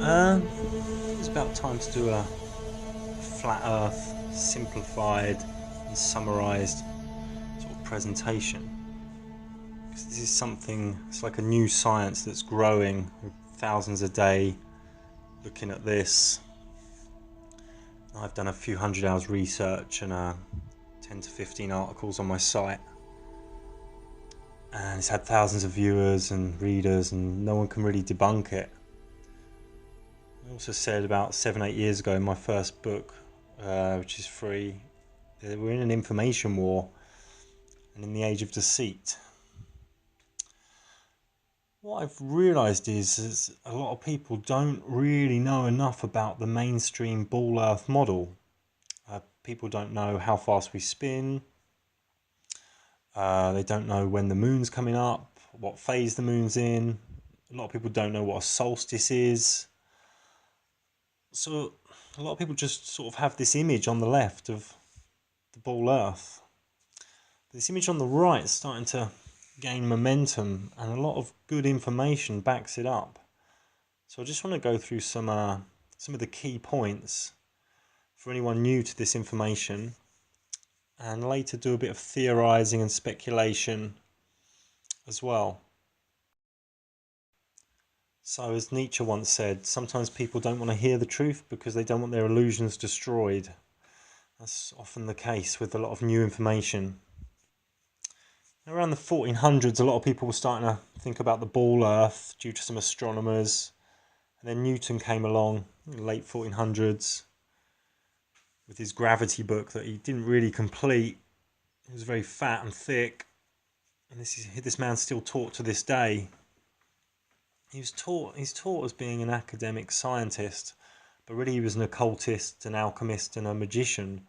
It's about time to do a flat Earth, simplified and summarised sort of presentation. Because this is something, it's like a new science that's growing with thousands a day looking at this. I've done a few hundred hours research and 10 to 15 articles on my site. And it's had thousands of viewers and readers, and no one can really debunk it. I also said about 7-8 years ago in my first book, which is free, that we're in an information war and in the age of deceit. What I've realised is a lot of people don't really know enough about the mainstream ball earth model. People don't know how fast we spin. They don't know when the moon's coming up, what phase the moon's in. A lot of people don't know what a solstice is. So a lot of people just sort of have this image on the left of the ball earth. This image on the right is starting to gain momentum, and a lot of good information backs it up. So I just want to go through some of the key points for anyone new to this information, and later do a bit of theorizing and speculation as well. So as Nietzsche once said, sometimes people don't want to hear the truth because they don't want their illusions destroyed. That's often the case with a lot of new information. Around the 1400s, a lot of people were starting to think about the ball earth due to some astronomers. And then Newton came along in the late 1400s with his gravity book that he didn't really complete. It was very fat and thick. And this man's still taught to this day. He's taught as being an academic scientist, but really he was an occultist, an alchemist, and a magician.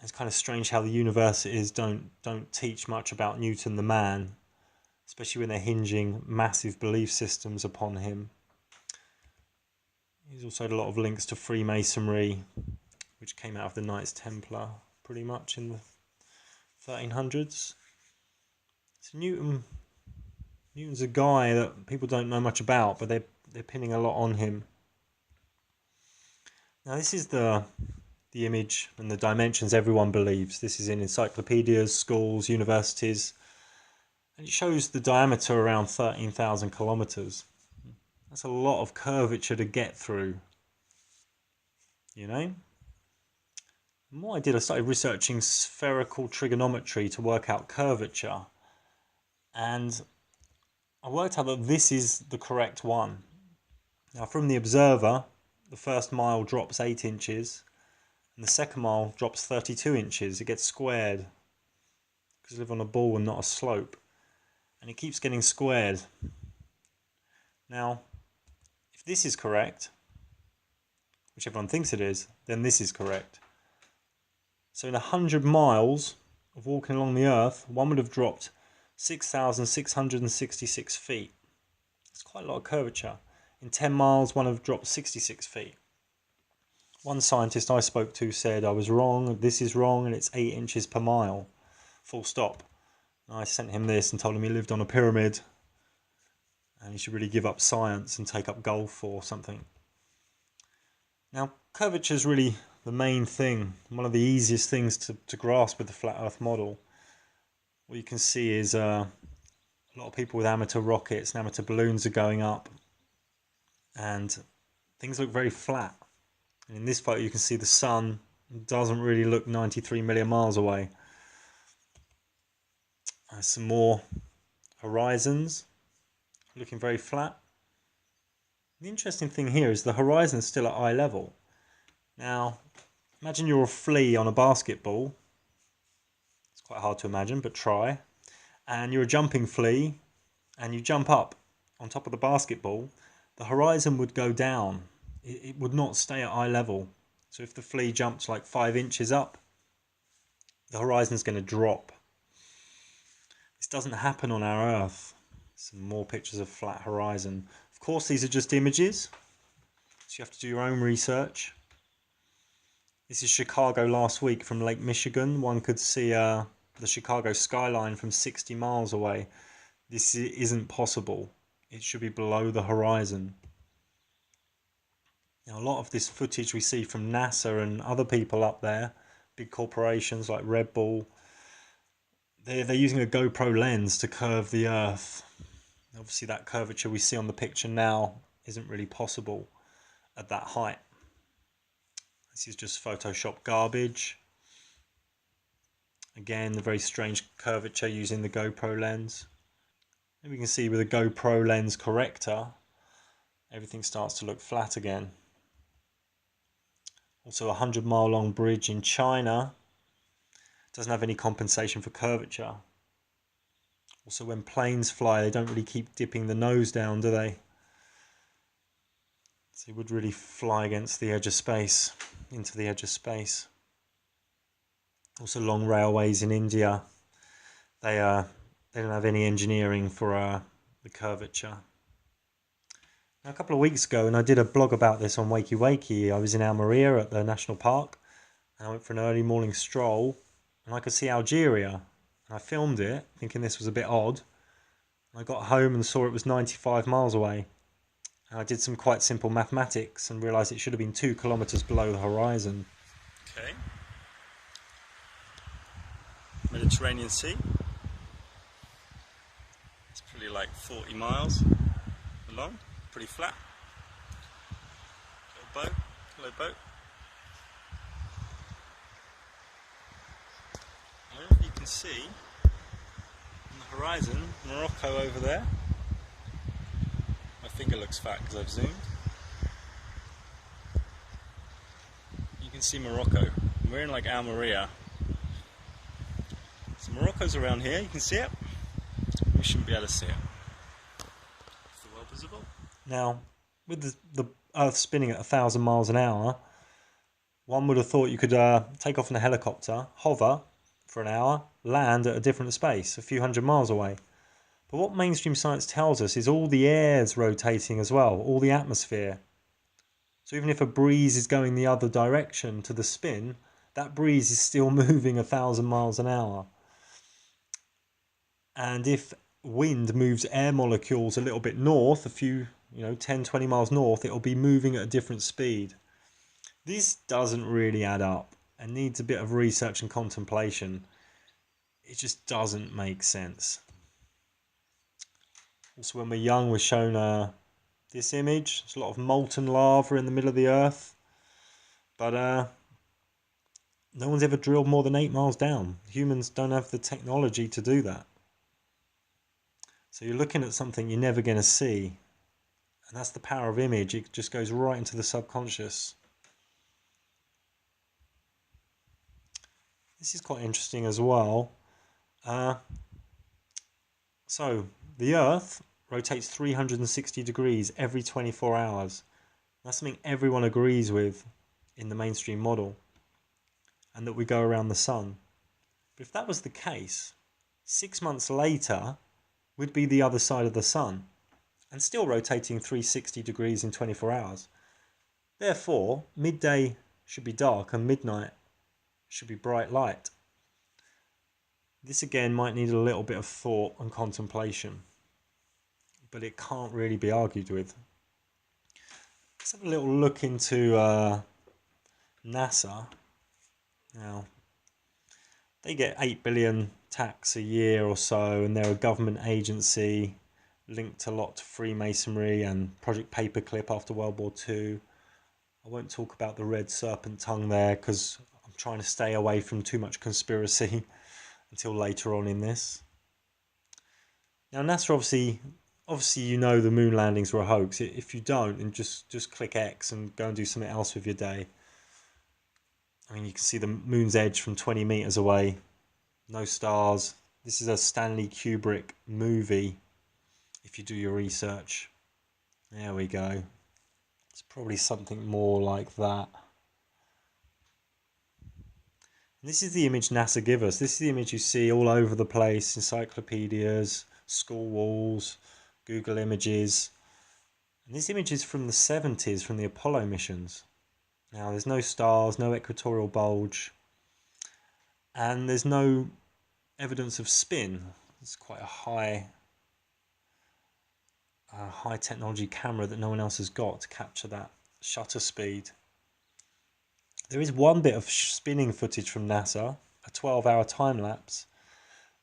It's kind of strange how the universities don't teach much about Newton the man, especially when they're hinging massive belief systems upon him. He's also had a lot of links to Freemasonry, which came out of the Knights Templar pretty much in the 1300s. So Newton's a guy that people don't know much about, but they're pinning a lot on him. Now this is the image and the dimensions everyone believes. This is in encyclopedias, schools, universities, and it shows the diameter around 13,000 kilometers. That's a lot of curvature to get through, you know? And what I did, I started researching spherical trigonometry to work out curvature, and I worked out that this is the correct one. Now from the observer, the first mile drops 8 inches, and the second mile drops 32 inches. It gets squared because we live on a ball and not a slope, and it keeps getting squared. Now, if this is correct, which everyone thinks it is, then this is correct. So in 100 miles of walking along the earth, one would have dropped 6,666 feet. It's quite a lot of curvature. In 10 miles, one would have dropped 66 feet. One scientist I spoke to said I was wrong, this is wrong, and it's 8 inches per mile. Full stop. And I sent him this and told him he lived on a pyramid and he should really give up science and take up golf or something. Now, curvature is really the main thing, one of the easiest things to grasp with the flat earth model. What you can see is a lot of people with amateur rockets and amateur balloons are going up, and things look very flat. And in this photo you can see the sun doesn't really look 93 million miles away. Some more horizons looking very flat. The interesting thing here is the horizon is still at eye level. Now imagine you're a flea on a basketball. It's quite hard to imagine, but try. And you're a jumping flea and you jump up on top of the basketball. The horizon would go down. It would not stay at eye level. So if the flea jumps like 5 inches up, the horizon's going to drop. This doesn't happen on our Earth. Some more pictures of flat horizon. Of course, these are just images, so you have to do your own research. This is Chicago last week from Lake Michigan. One could see the Chicago skyline from 60 miles away. This isn't possible. It should be below the horizon. Now, a lot of this footage we see from NASA and other people up there, big corporations like Red Bull, they're using a GoPro lens to curve the Earth. Obviously, that curvature we see on the picture now isn't really possible at that height. This is just Photoshop garbage. Again, the very strange curvature using the GoPro lens. And we can see with a GoPro lens corrector, everything starts to look flat again. Also, a 100-mile long bridge in China doesn't have any compensation for curvature. Also, when planes fly, they don't really keep dipping the nose down, do they? So it would really fly against the edge of space, into the edge of space. Also, long railways in India, they don't have any engineering for the curvature. Now, a couple of weeks ago, and I did a blog about this on Wakey Wakey, I was in Almeria at the national park, and I went for an early morning stroll, and I could see Algeria. And I filmed it, thinking this was a bit odd. And I got home and saw it was 95 miles away. And I did some quite simple mathematics and realised it should have been 2 kilometres below the horizon. Okay. Mediterranean Sea. It's probably like 40 miles long, pretty flat. Little boat, hello boat. I don't know if you can see on the horizon, Morocco over there. My finger looks fat because I've zoomed. You can see Morocco. We're in like Almeria. So Morocco's around here, you can see it. We shouldn't be able to see it. Is the world visible? Now, with the Earth spinning at 1,000 miles an hour, one would have thought you could take off in a helicopter, hover for an hour, land at a different space, a few hundred miles away. But what mainstream science tells us is all the air's rotating as well, all the atmosphere. So even if a breeze is going the other direction to the spin, that breeze is still moving 1,000 miles an hour. And if wind moves air molecules a little bit north, a few, 10, 20 miles north, it'll be moving at a different speed. This doesn't really add up and needs a bit of research and contemplation. It just doesn't make sense. Also, when we're young, we're shown this image. There's a lot of molten lava in the middle of the earth. But no one's ever drilled more than 8 miles down. Humans don't have the technology to do that. So you're looking at something you're never going to see. And that's the power of image. It just goes right into the subconscious. This is quite interesting as well. So the Earth rotates 360 degrees every 24 hours. That's something everyone agrees with in the mainstream model. And that we go around the sun. But if that was the case, 6 months later, we'd be the other side of the sun. And still rotating 360 degrees in 24 hours. Therefore, midday should be dark and midnight should be bright light. This again might need a little bit of thought and contemplation, but it can't really be argued with. Let's have a little look into NASA. Now, they get 8 billion tax a year or so, and they're a government agency linked a lot to Freemasonry and Project Paperclip after World War II. I won't talk about the red serpent tongue there because I'm trying to stay away from too much conspiracy until later on in this. Now, NASA obviously you know the moon landings were a hoax. If you don't, then just click X and go and do something else with your day. I mean, you can see the moon's edge from 20 meters away. No stars. This is a Stanley Kubrick movie, if you do your research. There we go. It's probably something more like that. And this is the image NASA give us. This is the image you see all over the place, encyclopedias, school walls, Google Images. And this image is from the 70s, from the Apollo missions. Now, there's no stars, no equatorial bulge, and there's no evidence of spin. It's quite a high technology camera that no one else has got to capture that shutter speed. There is one bit of spinning footage from NASA, a 12-hour time lapse,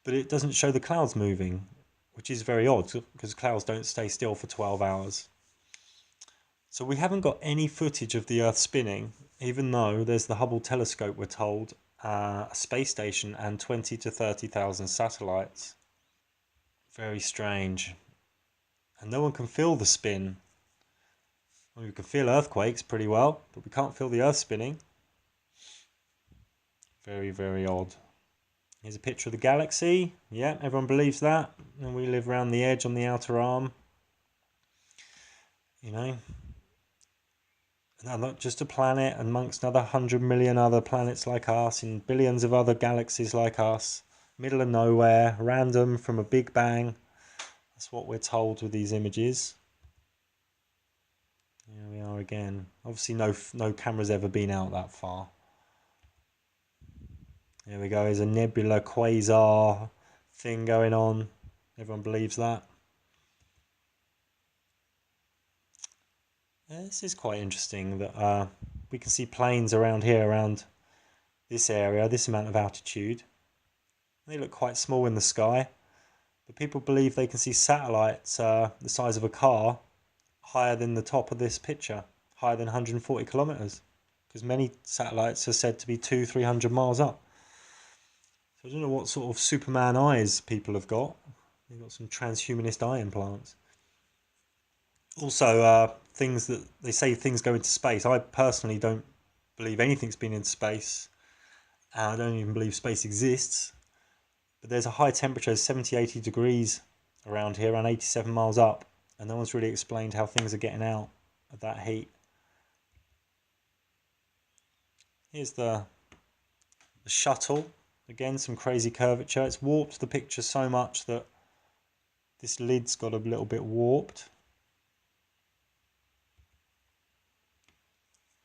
but it doesn't show the clouds moving, which is very odd because clouds don't stay still for 12 hours. So we haven't got any footage of the Earth spinning, even though there's the Hubble telescope, we're told, a space station and 20 to 30,000 satellites. Very strange. And no one can feel the spin. Well, we can feel earthquakes pretty well, but we can't feel the Earth spinning. Very, very odd. Here's a picture of the galaxy. Yeah, everyone believes that. And we live around the edge on the outer arm. You know, and not just a planet amongst another 100 million other planets like us, in billions of other galaxies like us. Middle of nowhere, random from a big bang. That's what we're told with these images. Here we are again. Obviously no camera's ever been out that far. Here we go, there's a nebula quasar thing going on. Everyone believes that. This is quite interesting that we can see planes around here, around this area, this amount of altitude. They look quite small in the sky, but people believe they can see satellites the size of a car higher than the top of this picture, higher than 140 kilometers, because many satellites are said to be 200-300 miles up. So I don't know what sort of Superman eyes people have got. They've got some transhumanist eye implants. Also, things that they say things go into space. I personally don't believe anything's been in space. And I don't even believe space exists. But there's a high temperature, 70, 80 degrees around here, around 87 miles up. And no one's really explained how things are getting out of that heat. Here's the shuttle. Again, some crazy curvature. It's warped the picture so much that this lid's got a little bit warped.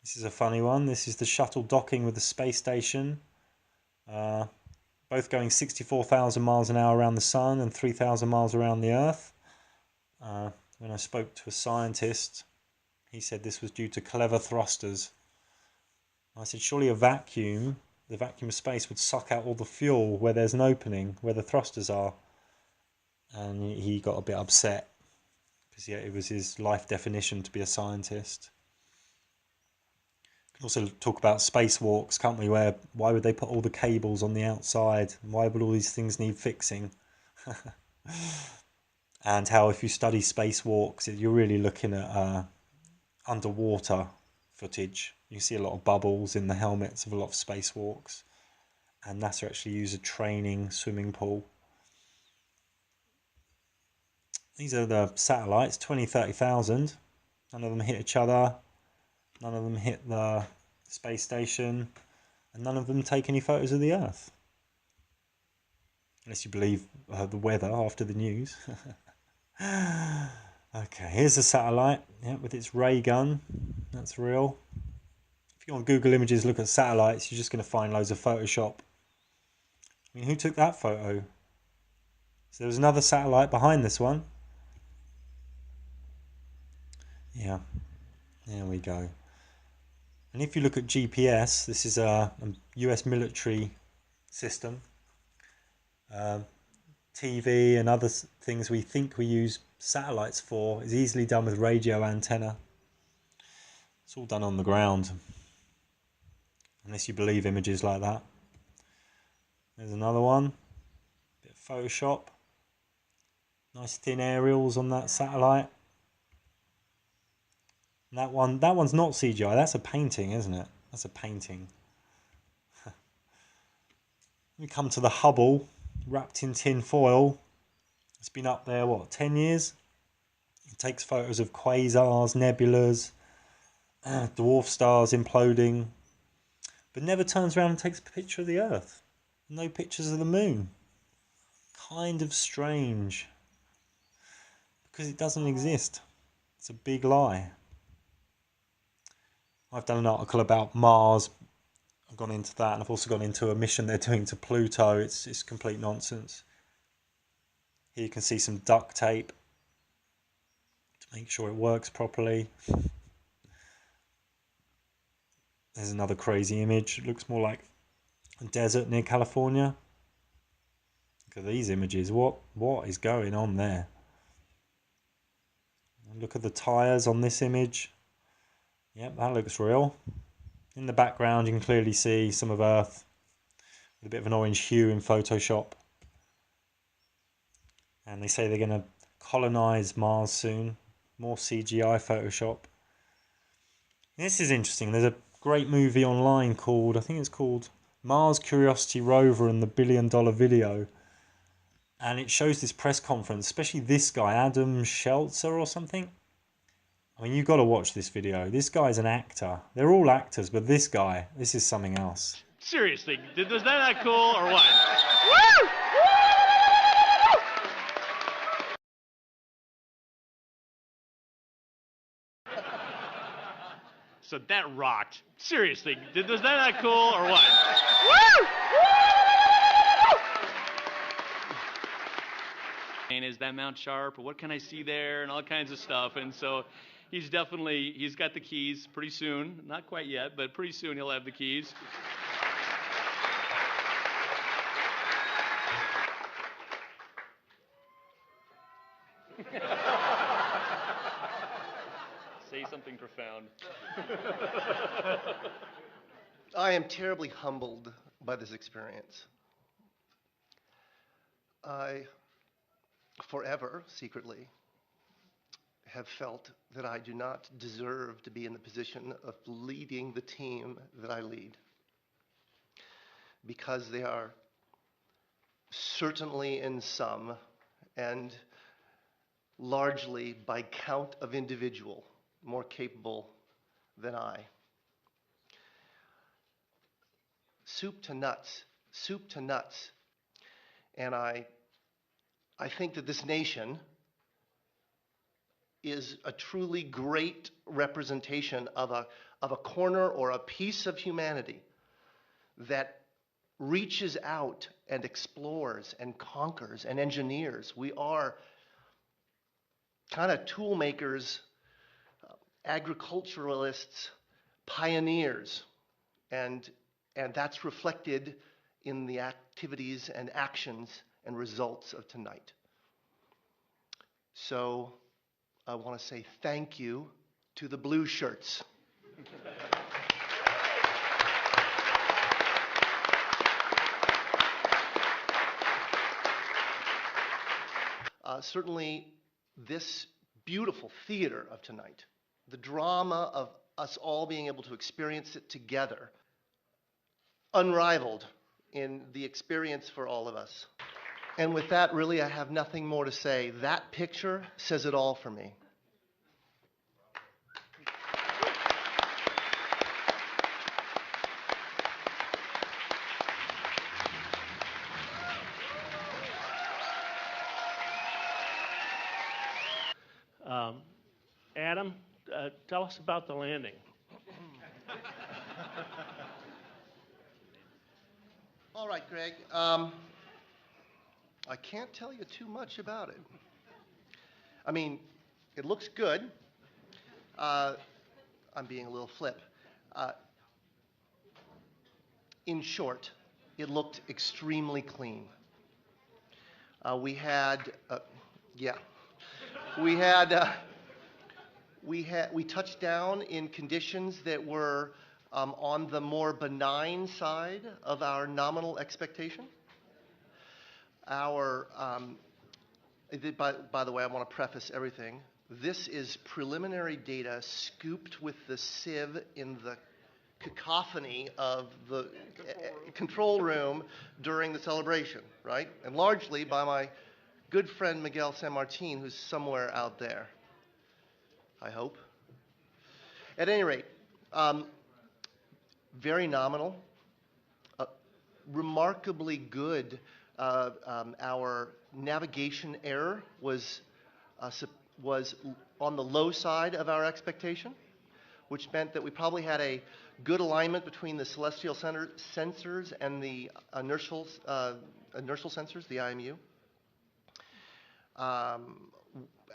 This is a funny one. This is the shuttle docking with the space station. Both going 64,000 miles an hour around the sun and 3,000 miles around the Earth. When I spoke to a scientist, he said this was due to clever thrusters. I said, surely a vacuum, the vacuum of space, would suck out all the fuel where there's an opening, where the thrusters are. And he got a bit upset because it was his life definition to be a scientist. We can also talk about spacewalks, can't we? Why would they put all the cables on the outside? Why would all these things need fixing? And how if you study spacewalks, you're really looking at underwater footage. You see a lot of bubbles in the helmets of a lot of spacewalks. And NASA actually use a training swimming pool. These are the satellites, 20, 30,000. None of them hit each other. None of them hit the space station. And none of them take any photos of the Earth. Unless you believe the weather after the news. Okay, here's a satellite, yeah, with its ray gun. That's real. If you go on Google Images, look at satellites, you're just going to find loads of Photoshop. I mean, who took that photo? So there was another satellite behind this one. Yeah, there we go. And if you look at GPS, this is a US military system. TV and other things we think we use satellites for is easily done with radio antenna. It's all done on the ground, unless you believe images like that. There's another one, bit of Photoshop. Nice thin aerials on that satellite. And that one's not CGI. That's a painting, isn't it? That's a painting. We come to the Hubble, wrapped in tin foil. It's been up there, what, 10 years? It takes photos of quasars, nebulas, dwarf stars imploding, but never turns around and takes a picture of the Earth. No pictures of the moon. Kind of strange. Because it doesn't exist. It's a big lie. I've done an article about Mars. I've gone into that, and I've also gone into a mission they're doing to Pluto. It's complete nonsense. Here you can see some duct tape to make sure it works properly. There's another crazy image. It looks more like a desert near California. Look at these images. What is going on there? And look at the tires on this image. Yep, that looks real. In the background, you can clearly see some of Earth with a bit of an orange hue in Photoshop. And they say they're going to colonize Mars soon. More CGI Photoshop. This is interesting. There's a great movie online called, I think it's called Mars Curiosity Rover and the $1 Billion Video. And it shows this press conference, especially this guy, Adam Sheltzer or something. I mean, you've got to watch this video. This guy's an actor. They're all actors, but this guy, this is something else. Seriously, is that not cool or what? Woo! So that rocked. Seriously, is that not cool or what? Woo! And is that Mount Sharp, or what can I see there, and all kinds of stuff. And so he's got the keys pretty soon. Not quite yet, but pretty soon he'll have the keys. Say something profound. I am terribly humbled by this experience. I forever, secretly, have felt that I do not deserve to be in the position of leading the team that I lead, because they are certainly in sum and largely by count of individual more capable than I. Soup to nuts. And I think that this nation is a truly great representation of a corner or a piece of humanity that reaches out and explores and conquers and engineers. We are kind of tool makers, agriculturalists, pioneers, and that's reflected in the activities and actions and results of tonight. So I want to say thank you to the blue shirts. Certainly this beautiful theater of tonight, the drama of us all being able to experience it together, unrivaled in the experience for all of us. And with that, really, I have nothing more to say. That picture says it all for me. Adam, tell us about the landing. All right, Greg. I can't tell you too much about it. I mean, it looks good. I'm being a little flip. In short, it looked extremely clean. We touched down in conditions that were on the more benign side of our nominal expectation. By the way, I want to preface everything. This is preliminary data scooped with the sieve in the cacophony of the control room during the celebration, right? And largely by my good friend Miguel San Martin, who's somewhere out there, I hope. At any rate, very nominal, remarkably good. Our navigation error was on the low side of our expectation, which meant that we probably had a good alignment between the celestial sensors and the inertial sensors, the IMU.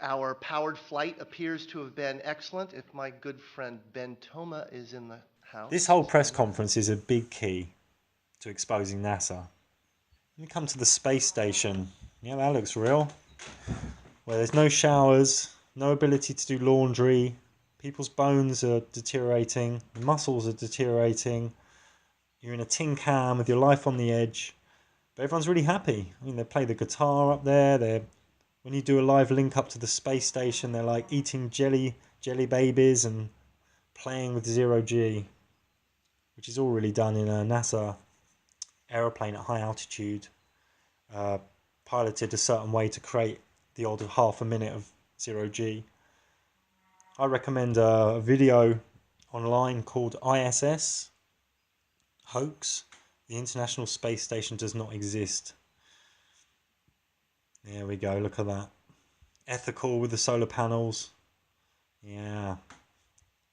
Our powered flight appears to have been excellent. If my good friend Ben Toma is in the House. This whole press conference is a big key to exposing NASA. When you come to the space station, yeah, that looks real. Where there's no showers, no ability to do laundry, people's bones are deteriorating, the muscles are deteriorating, you're in a tin can with your life on the edge, but everyone's really happy. I mean, they play the guitar up there, when you do a live link up to the space station, they're like eating jelly babies and playing with zero G, which is all really done in a NASA aeroplane at high altitude, piloted a certain way to create the odd half a minute of zero G. I recommend a video online called ISS Hoax. The International Space Station does not exist. There we go, look at that. Ethical with the solar panels. Yeah,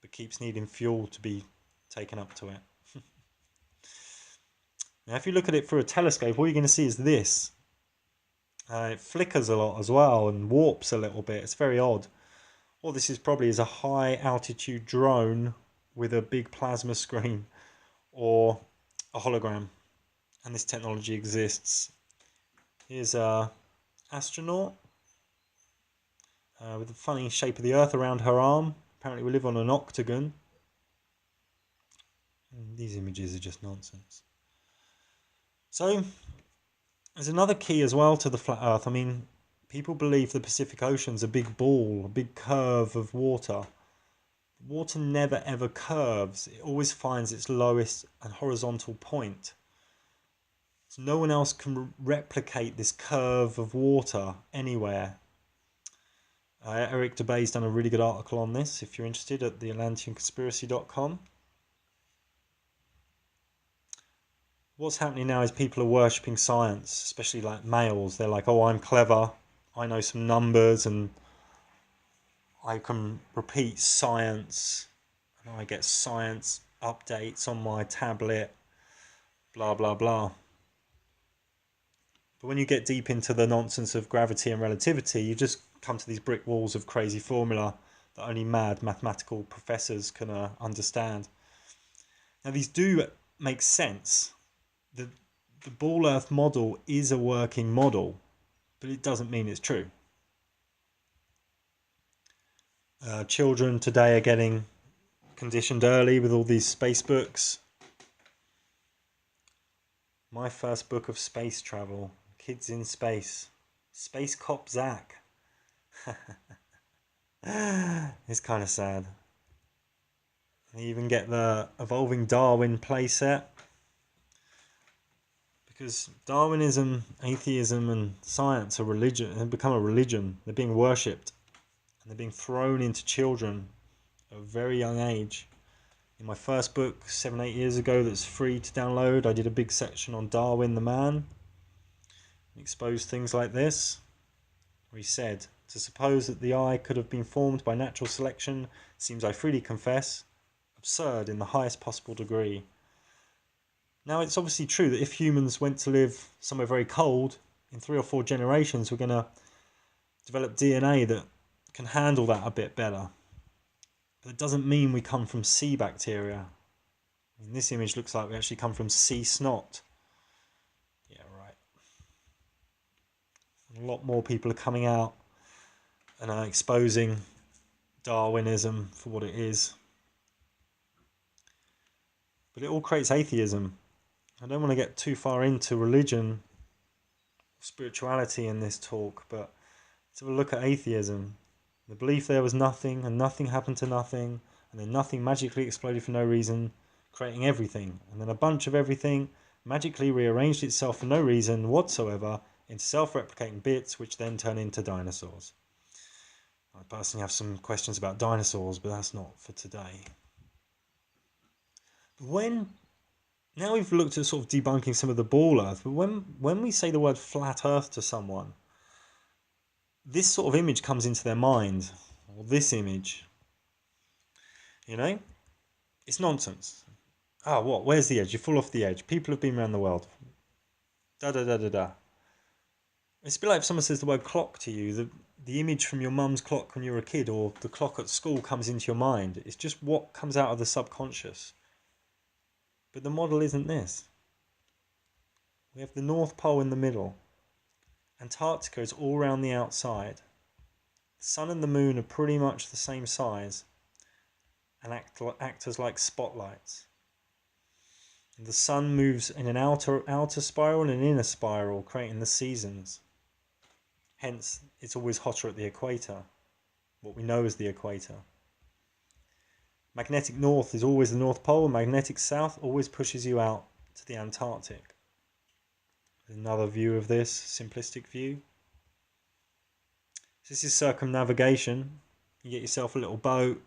but keeps needing fuel to be taken up to it. Now, if you look at it through a telescope, all you're going to see is this. It flickers a lot as well and warps a little bit. It's very odd. What this is probably is a high altitude drone with a big plasma screen or a hologram. And this technology exists. Here's a astronaut with the funny shape of the Earth around her arm. Apparently we live on an octagon. And these images are just nonsense. So there's another key as well to the flat Earth. I mean, people believe the Pacific Ocean's a big ball, a big curve of water. Water never ever curves. It always finds its lowest and horizontal point. So no one else can replicate this curve of water anywhere. Eric DeBay's done a really good article on this, if you're interested, at theatlanteanconspiracy.com. What's happening now is people are worshipping science, especially like males. They're like, oh, I'm clever, I know some numbers, and I can repeat science, and I get science updates on my tablet, blah, blah, blah. But when you get deep into the nonsense of gravity and relativity, you just come to these brick walls of crazy formula that only mad mathematical professors can understand. Now, these do make sense. The ball earth model is a working model, but it doesn't mean it's true. Children today are getting conditioned early with all these space books. My first book of space travel, Kids in Space, Space Cop Zach. It's kind of sad. They even get the Evolving Darwin playset, because Darwinism, atheism and science are religion, have become a religion. They're being worshipped and they're being thrown into children at a very young age. In my first book 7-8 years ago that's free to download, I did a big section on Darwin the man, exposed things like this, where he said, to suppose that the eye could have been formed by natural selection seems, I freely confess, absurd in the highest possible degree. Now, it's obviously true that if humans went to live somewhere very cold, in 3 or 4 generations we're going to develop DNA that can handle that a bit better. But it doesn't mean we come from sea bacteria. In this image looks like we actually come from sea snot. Yeah, right. A lot more people are coming out and are exposing Darwinism for what it is. But it all creates atheism. I don't want to get too far into religion, spirituality in this talk, but let's have a look at atheism. The belief there was nothing, and nothing happened to nothing, and then nothing magically exploded for no reason, creating everything, and then a bunch of everything magically rearranged itself for no reason whatsoever into self-replicating bits, which then turn into dinosaurs. I personally have some questions about dinosaurs, but that's not for today. Now we've looked at sort of debunking some of the ball earth, but when we say the word flat earth to someone, this sort of image comes into their mind, or this image. You know? It's nonsense. Ah, what? Where's the edge? You fall off the edge. People have been around the world. Da da da da da. It's a bit like if someone says the word clock to you, the image from your mum's clock when you were a kid, or the clock at school comes into your mind. It's just what comes out of the subconscious. But the model isn't this. We have the North Pole in the middle. Antarctica is all around the outside. The sun and the moon are pretty much the same size and act as like spotlights. The sun moves in an outer spiral and an inner spiral, creating the seasons. Hence, it's always hotter at the equator, what we know as the equator. Magnetic north is always the North Pole, and magnetic south always pushes you out to the Antarctic. Another view of this, simplistic view. This is circumnavigation. You get yourself a little boat,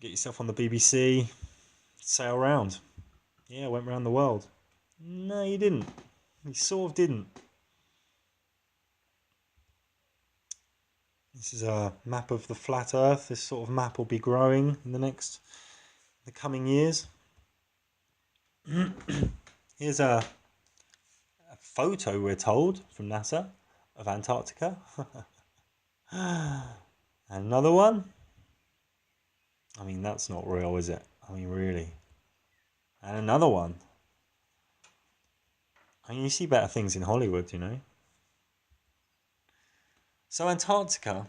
get yourself on the BBC, sail around. Yeah, I went around the world. No, you didn't. You sort of didn't. This is a map of the flat Earth. This sort of map will be growing in the coming years. Here's a photo, we're told, from NASA of Antarctica. And another one. I mean, that's not real, is it? I mean, really. And another one. I mean, you see better things in Hollywood, you know. So Antarctica,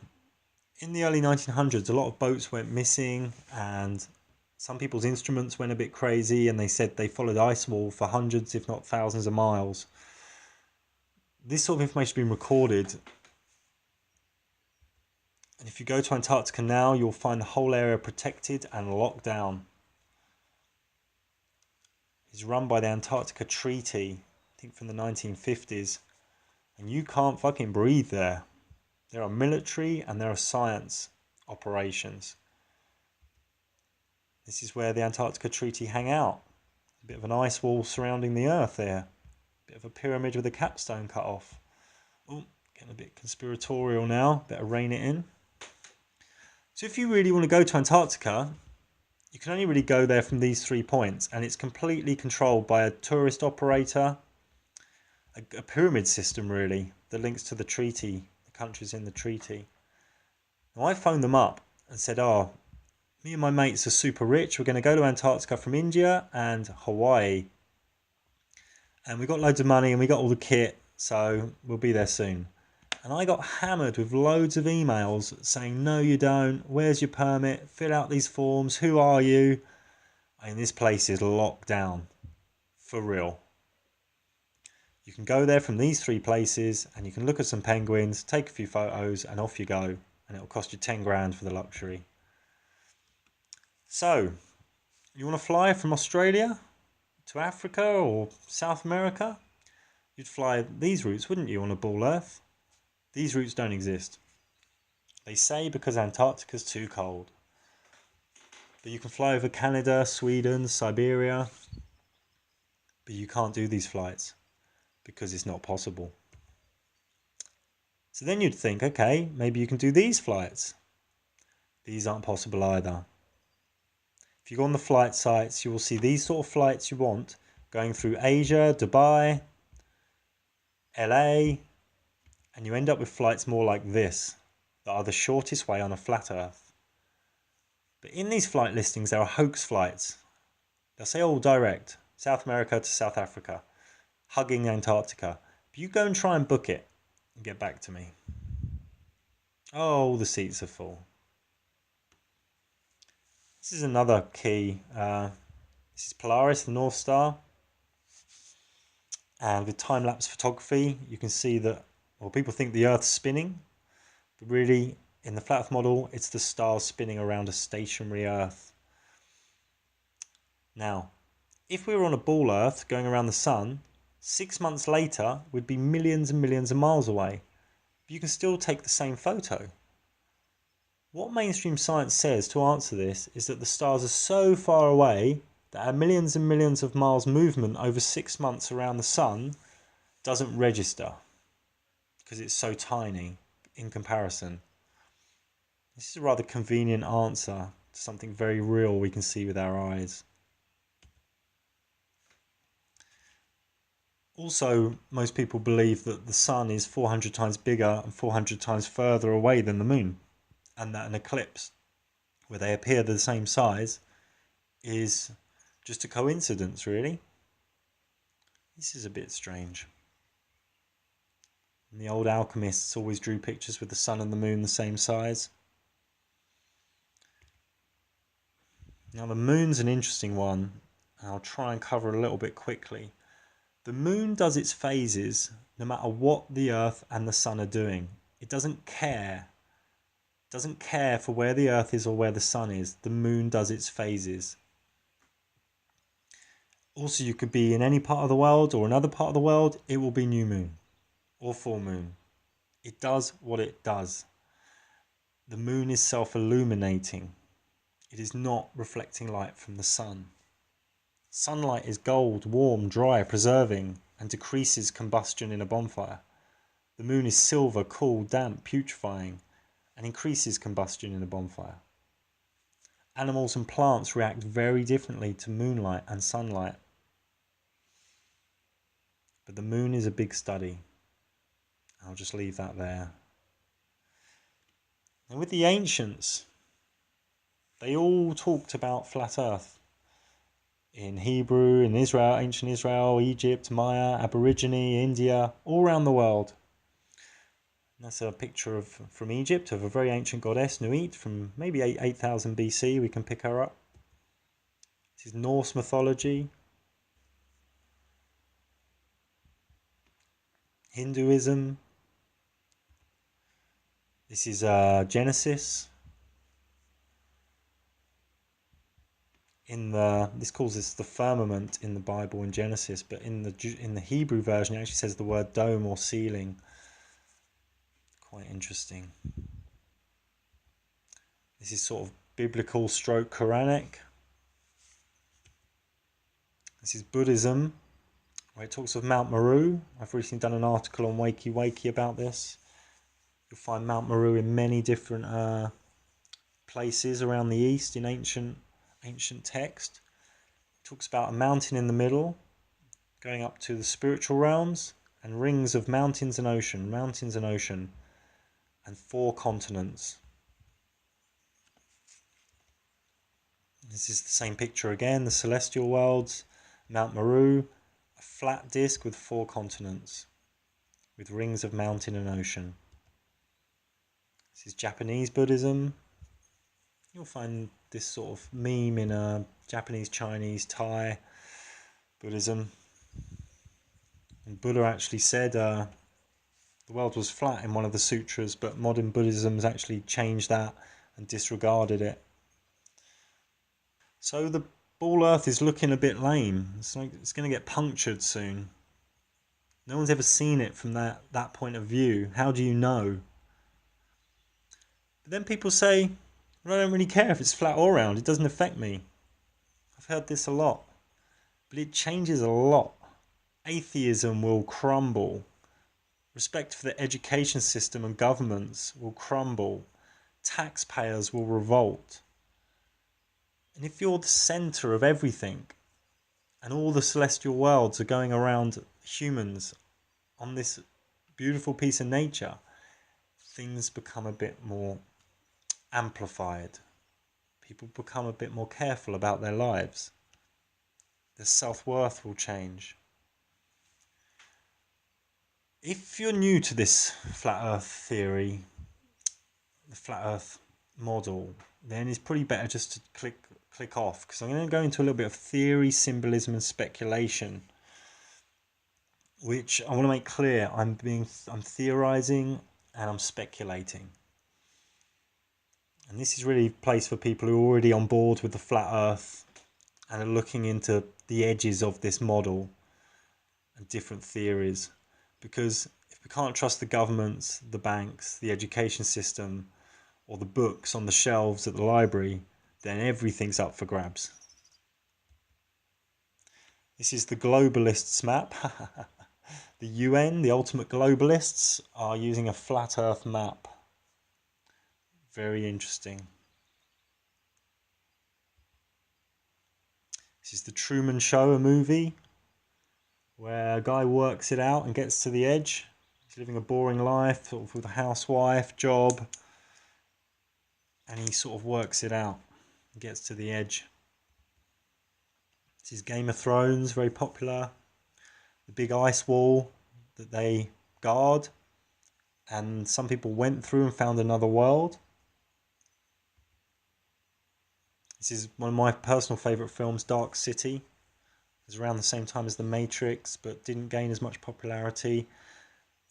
in the early 1900s, a lot of boats went missing and some people's instruments went a bit crazy, and they said they followed ice wall for hundreds, if not thousands of miles. This sort of information has been recorded. And if you go to Antarctica now, you'll find the whole area protected and locked down. It's run by the Antarctica Treaty, I think from the 1950s. And you can't fucking breathe there. There are military and there are science operations. This is where the Antarctica Treaty hang out. A bit of an ice wall surrounding the Earth there. A bit of a pyramid with a capstone cut off. Oh, getting a bit conspiratorial now. Better rein it in. So if you really want to go to Antarctica, you can only really go there from these 3 points, and it's completely controlled by a tourist operator, a pyramid system really, that links to the treaty, the countries in the treaty. Now I phoned them up and said, oh, me and my mates are super rich, we're going to go to Antarctica from India and Hawaii. And we got loads of money and we got all the kit, so we'll be there soon. And I got hammered with loads of emails saying, no you don't, where's your permit, fill out these forms, who are you? I mean, this place is locked down, for real. You can go there from these 3 places and you can look at some penguins, take a few photos and off you go. And it'll cost you 10 grand for the luxury. So, you want to fly from Australia to Africa or South America? You'd fly these routes, wouldn't you, on a ball Earth? These routes don't exist. They say because Antarctica's too cold. But you can fly over Canada, Sweden, Siberia. But you can't do these flights because it's not possible. So then you'd think, okay, maybe you can do these flights. These aren't possible either. If you go on the flight sites, you will see these sort of flights you want going through Asia, Dubai, LA, and you end up with flights more like this, that are the shortest way on a flat Earth. But in these flight listings, there are hoax flights. They'll say, oh, direct, South America to South Africa, hugging Antarctica. But you go and try and book it and get back to me. Oh, all the seats are full. This is another key. This is Polaris, the North Star. And with time-lapse photography, you can see that, well, people think the Earth's spinning, but really, in the flat Earth model, it's the stars spinning around a stationary Earth. Now, if we were on a ball Earth going around the sun, 6 months later, we'd be millions and millions of miles away. But you can still take the same photo. What mainstream science says to answer this is that the stars are so far away that our millions and millions of miles movement over 6 months around the sun doesn't register because it's so tiny in comparison. This is a rather convenient answer to something very real we can see with our eyes. Also, most people believe that the sun is 400 times bigger and 400 times further away than the moon, and that an eclipse, where they appear the same size, is Just a coincidence, really. This is a bit strange. And the old alchemists always drew pictures with the sun and the moon the same size. Now the moon's an interesting one. I'll try and cover a little bit quickly. The moon does its phases no matter what the earth and the sun are doing. It doesn't care. It doesn't care for where the earth is or where the sun is. The moon does its phases. Also, you could be in any part of the world or another part of the world, it will be new moon or full moon. It does what it does. The moon is self-illuminating. It is not reflecting light from the sun. Sunlight is gold, warm, dry, preserving, and decreases combustion in a bonfire. The moon is silver, cool, damp, putrefying, and increases combustion in a bonfire. Animals and plants react very differently to moonlight and sunlight. But the moon is a big study. I'll just leave that there. And with the ancients, they all talked about flat earth. In Hebrew, in Israel, ancient Israel, Egypt, Maya, Aborigine, India, all around the world. And that's a picture from Egypt of a very ancient goddess, Nuit, from maybe 8,000 BC. We can pick her up. This is Norse mythology. Hinduism. This is Genesis. This calls this the firmament in the Bible in Genesis, but in the Hebrew version it actually says the word dome or ceiling. Quite interesting. This is sort of biblical stroke Quranic. This is Buddhism, where it talks of Mount Meru. I've recently done an article on Wakey Wakey about this. You'll find Mount Meru in many different places around the East in ancient text. It talks about a mountain in the middle, going up to the spiritual realms, and rings of mountains and ocean, and 4 continents. This is the same picture again, the celestial worlds, Mount Meru, a flat disk with 4 continents, with rings of mountain and ocean. This is Japanese Buddhism. You'll find this sort of meme in Japanese, Chinese, Thai Buddhism. And Buddha actually said the world was flat in one of the sutras, but modern Buddhism has actually changed that and disregarded it. So the ball earth is looking a bit lame. It's like it's going to get punctured soon. No one's ever seen it from that point of view. How do you know? But then people say, well, I don't really care if it's flat or round. It doesn't affect me. I've heard this a lot. But it changes a lot. Atheism will crumble. Respect for the education system and governments will crumble. Taxpayers will revolt. And if you're the centre of everything, and all the celestial worlds are going around humans on this beautiful piece of nature, things become a bit more amplified. People become a bit more careful about their lives. Their self-worth will change. If you're new to this flat earth theory, the flat earth model, then it's probably better just to click off, because I'm going to go into a little bit of theory, symbolism and speculation, which I want to make clear. I'm theorizing and I'm speculating. And this is really a place for people who are already on board with the flat earth and are looking into the edges of this model and different theories. Because if we can't trust the governments, the banks, the education system, or the books on the shelves at the library, then everything's up for grabs. This is the globalists map. The UN, the ultimate globalists, are using a flat earth map. Very interesting. This is the Truman Show, a movie where a guy works it out and gets to the edge. He's living a boring life, sort of with a housewife, job, and he sort of works it out and gets to the edge. This is Game of Thrones, very popular. The big ice wall that they guard, and some people went through and found another world. This is one of my personal favourite films, Dark City. It was around the same time as The Matrix, but didn't gain as much popularity.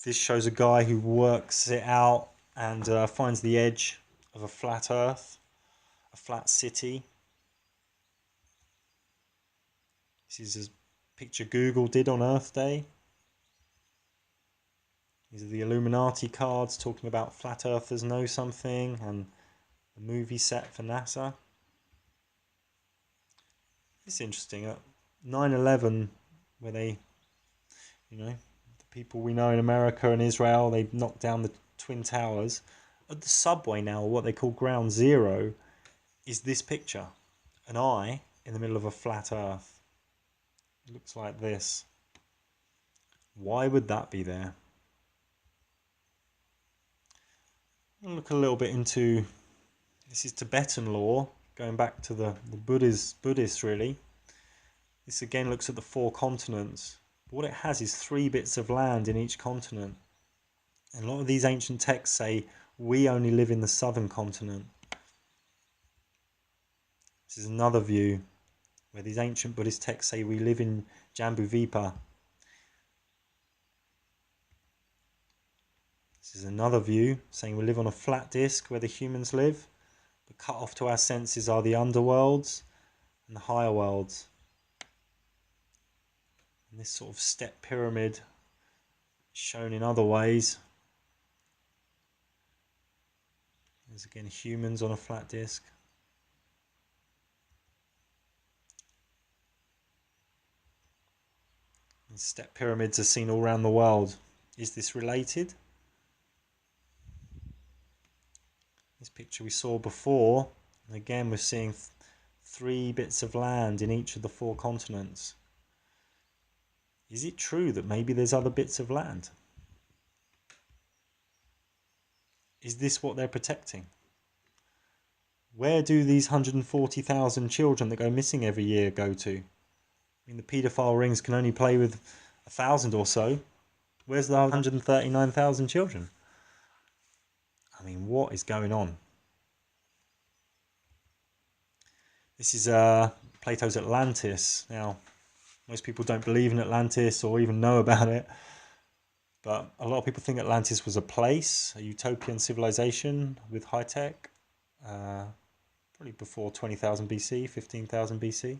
This shows a guy who works it out and finds the edge of a flat Earth, a flat city. This is a picture Google did on Earth Day. These are the Illuminati cards talking about flat earthers know something, and a movie set for NASA. It's interesting. At 9/11, where they, the people we know in America and Israel, they knocked down the Twin Towers. At the subway now, what they call Ground Zero, is this picture. An eye in the middle of a flat earth. It looks like this. Why would that be there? I'll look a little bit into, this is Tibetan law, going back to the Buddhists really. This again looks at the 4 continents. But what it has is 3 bits of land in each continent. And a lot of these ancient texts say we only live in the southern continent. This is another view where these ancient Buddhist texts say we live in Jambudvipa. This is another view saying we live on a flat disk where the humans live, but cut off to our senses are the underworlds and the higher worlds. And this sort of step pyramid shown in other ways. There's again humans on a flat disk. And step pyramids are seen all around the world. Is this related? This picture we saw before, and again we're seeing 3 bits of land in each of the 4 continents. Is it true that maybe there's other bits of land? Is this what they're protecting? Where do these 140,000 children that go missing every year go to? I mean, the paedophile rings can only play with 1,000 or so. Where's the 139,000 children? I mean, what is going on? This is Plato's Atlantis. Now, most people don't believe in Atlantis or even know about it, but a lot of people think Atlantis was a place, a utopian civilization with high tech, probably before 20,000 BC, 15,000 BC.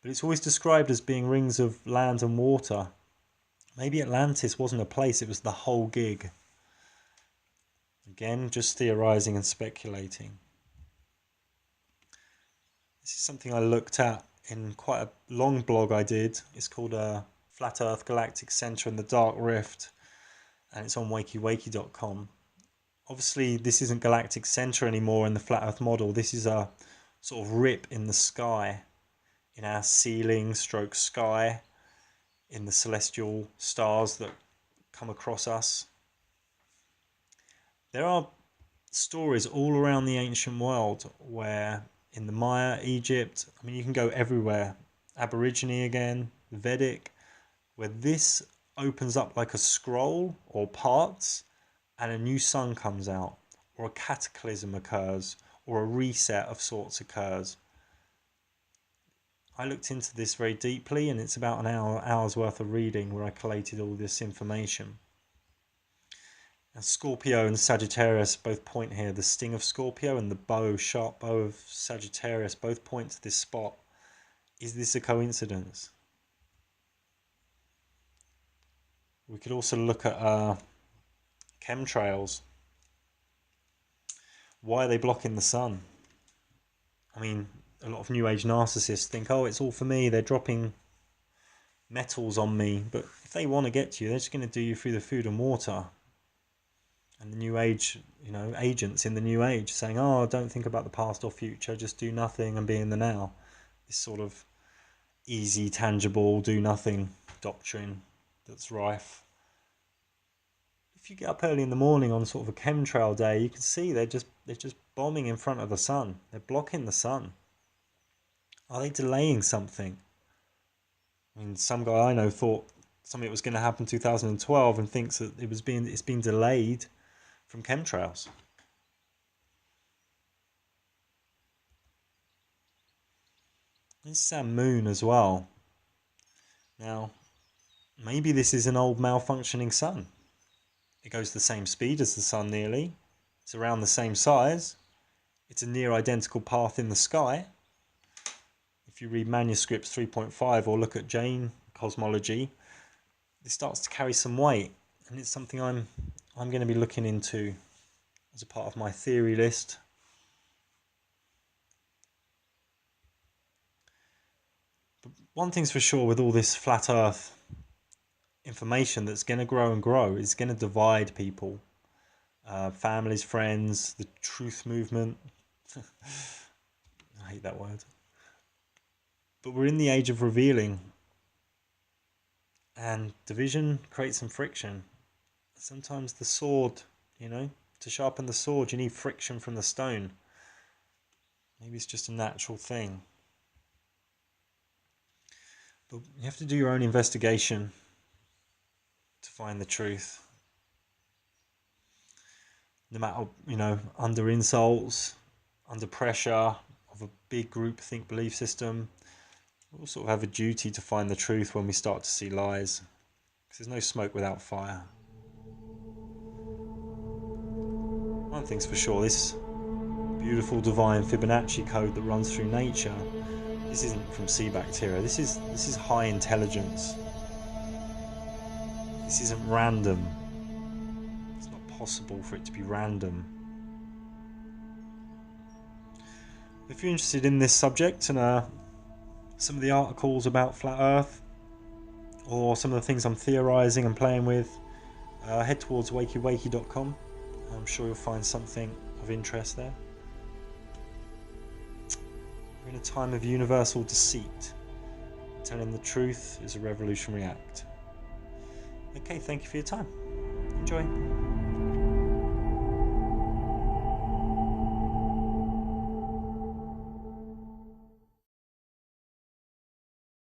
But it's always described as being rings of land and water. Maybe Atlantis wasn't a place, it was the whole gig. Again, just theorizing and speculating. This is something I looked at in quite a long blog I did. It's called Flat Earth Galactic Center and the Dark Rift, and it's on wakeyWakey.com. Obviously, this isn't galactic center anymore in the Flat Earth model. This is a sort of rip in the sky, in our ceiling stroke sky, in the celestial stars that come across us. There are stories all around the ancient world where in the Maya, Egypt, I mean, you can go everywhere. Aborigine again, Vedic, where this opens up like a scroll or parts and a new sun comes out, or a cataclysm occurs, or a reset of sorts occurs. I looked into this very deeply, and it's about an hour's worth of reading where I collated all this information. And Scorpio and Sagittarius both point here. The sting of Scorpio and the sharp bow of Sagittarius both point to this spot. Is this a coincidence? We could also look at chemtrails. Why are they blocking the sun? I mean, a lot of New Age narcissists think, oh, it's all for me. They're dropping metals on me. But if they want to get to you, they're just going to do you through the food and water. And the New Age, agents in the New Age saying, oh, don't think about the past or future, just do nothing and be in the now. This sort of easy, tangible, do nothing doctrine that's rife. If you get up early in the morning on sort of a chemtrail day, you can see they're just bombing in front of the sun. They're blocking the sun. Are they delaying something? I mean, some guy I know thought something was going to happen in 2012 and thinks that it's been delayed from chemtrails. This is our moon as well. Now, maybe this is an old malfunctioning sun. It goes the same speed as the sun nearly. It's around the same size. It's a near identical path in the sky. If you read manuscripts 3.5 or look at Jain cosmology, it starts to carry some weight, and it's something I'm going to be looking into as a part of my theory list. But one thing's for sure with all this flat earth information that's going to grow and grow, is going to divide people, families, friends, the truth movement. I hate that word. But we're in the age of revealing, and division creates some friction. Sometimes the sword, to sharpen the sword, you need friction from the stone. Maybe it's just a natural thing. But you have to do your own investigation to find the truth. No matter, under insults, under pressure of a big groupthink belief system, we all sort of have a duty to find the truth when we start to see lies. Because there's no smoke without fire. One thing's for sure, this beautiful divine Fibonacci code that runs through nature, this isn't from sea bacteria. This is high intelligence. This isn't random. It's not possible for it to be random. If you're interested in this subject and some of the articles about flat earth, or some of the things I'm theorizing and playing with, head towards wakey.com. I'm sure you'll find something of interest there. We're in a time of universal deceit. Telling the truth is a revolutionary act. Okay, thank you for your time. Enjoy.